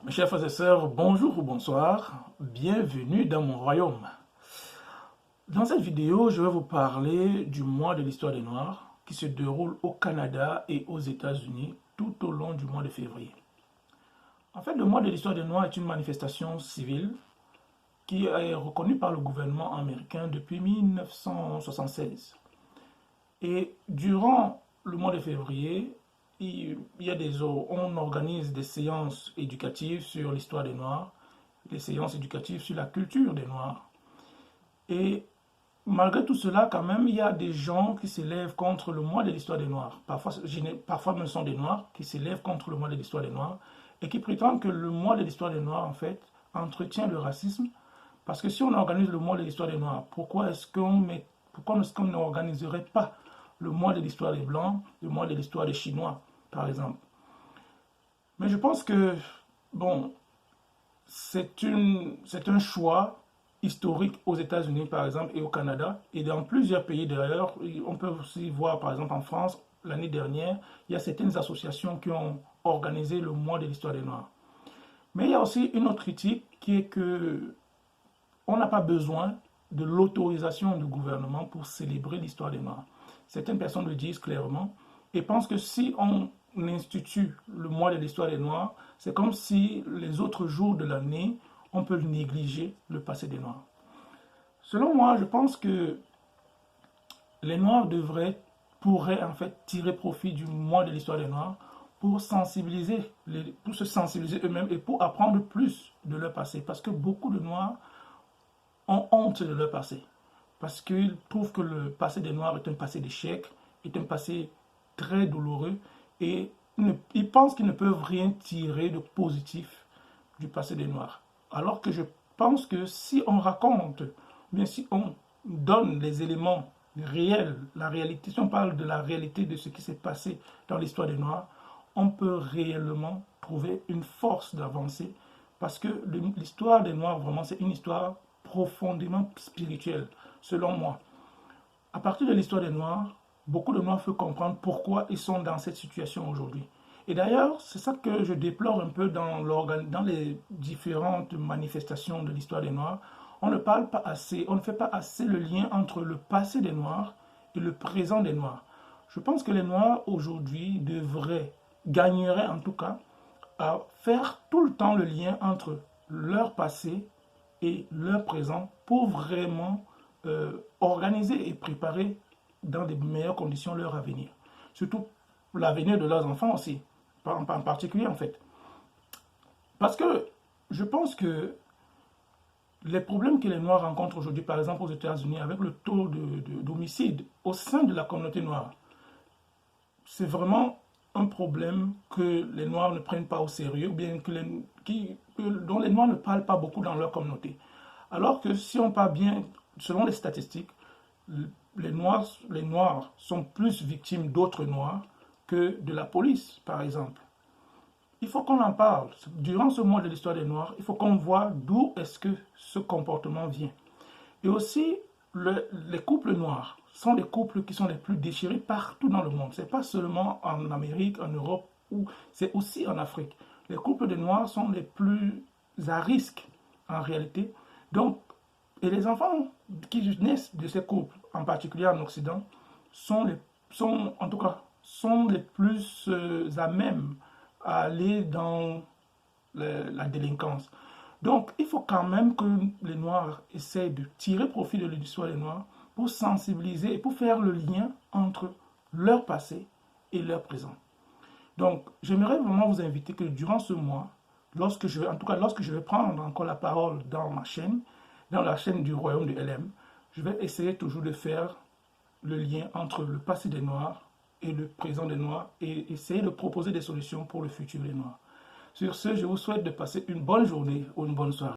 Mes chers frères et sœurs, bonjour ou bonsoir, bienvenue dans mon royaume. Dans cette vidéo, je vais vous parler du mois de l'histoire des Noirs qui se déroule au Canada et aux États-Unis tout au long du mois de février. En fait, le mois de l'histoire des Noirs est une manifestation civile qui est reconnue par le gouvernement américain depuis 1976. Et durant le mois de février, on organise des séances éducatives sur l'histoire des Noirs, des séances éducatives sur la culture des Noirs. Et malgré tout cela, quand même, il y a des gens qui s'élèvent contre le mois de l'histoire des Noirs. Parfois même sont des Noirs qui s'élèvent contre le mois de l'histoire des Noirs et qui prétendent que le mois de l'histoire des Noirs, en fait, entretient le racisme. Parce que si on organise le mois de l'histoire des Noirs, pourquoi est-ce qu'on n'organiserait pas le mois de l'histoire des Blancs, le mois de l'histoire des Chinois, par exemple? Mais je pense que, bon, c'est un choix historique aux États-Unis, par exemple, et au Canada, et dans plusieurs pays d'ailleurs. On peut aussi voir, par exemple, en France, l'année dernière, il y a certaines associations qui ont organisé le mois de l'histoire des Noirs. Mais il y a aussi une autre critique qui est que on n'a pas besoin de l'autorisation du gouvernement pour célébrer l'histoire des Noirs. Certaines personnes le disent clairement et pensent que si on institue le mois de l'histoire des Noirs, c'est comme si les autres jours de l'année, on peut négliger le passé des Noirs. Selon moi, je pense que les Noirs pourraient en fait tirer profit du mois de l'histoire des Noirs pour pour se sensibiliser eux-mêmes et pour apprendre plus de leur passé. Parce que beaucoup de Noirs ont honte de leur passé. Parce qu'ils trouvent que le passé des Noirs est un passé d'échec, est un passé très douloureux, et ils pensent qu'ils ne peuvent rien tirer de positif du passé des Noirs. Alors que je pense que si on raconte, bien si on donne les éléments réels, la réalité, si on parle de la réalité de ce qui s'est passé dans l'histoire des Noirs, on peut réellement trouver une force d'avancer, parce que l'histoire des Noirs, vraiment, c'est une histoire profondément spirituelle, selon moi. À partir de l'histoire des Noirs, beaucoup de Noirs peuvent comprendre pourquoi ils sont dans cette situation aujourd'hui. Et d'ailleurs, c'est ça que je déplore un peu dans les différentes manifestations de l'histoire des Noirs. On ne parle pas assez, on ne fait pas assez le lien entre le passé des Noirs et le présent des Noirs. Je pense que les Noirs aujourd'hui gagneraient en tout cas, à faire tout le temps le lien entre leur passé et leur présent pour vraiment organiser et préparer dans de meilleures conditions leur avenir. Surtout l'avenir de leurs enfants aussi, en particulier en fait. Parce que je pense que les problèmes que les Noirs rencontrent aujourd'hui, par exemple aux États-Unis, avec le taux d'homicide au sein de la communauté noire, c'est vraiment un problème que les Noirs ne prennent pas au sérieux, ou bien dont les Noirs ne parlent pas beaucoup dans leur communauté. Alors que si on parle bien, selon les statistiques, les Noirs sont plus victimes d'autres Noirs que de la police, par exemple. Il faut qu'on en parle. Durant ce mois de l'histoire des Noirs, il faut qu'on voit d'où est-ce que ce comportement vient. Et aussi, les couples noirs sont les couples qui sont les plus déchirés partout dans le monde. Ce n'est pas seulement en Amérique, en Europe, c'est aussi en Afrique. Les couples de noirs sont les plus à risque en réalité. Donc, et les enfants qui naissent de ces couples, en particulier en Occident, en tout cas, sont les plus à même à aller dans la délinquance. Donc, il faut quand même que les Noirs essaient de tirer profit de l'histoire des Noirs pour sensibiliser et pour faire le lien entre leur passé et leur présent. Donc, j'aimerais vraiment vous inviter que durant ce mois, lorsque je vais prendre encore la parole dans ma chaîne, dans la chaîne du Royaume de LM, je vais essayer toujours de faire le lien entre le passé des Noirs et le présent des Noirs et essayer de proposer des solutions pour le futur des Noirs. Sur ce, je vous souhaite de passer une bonne journée ou une bonne soirée.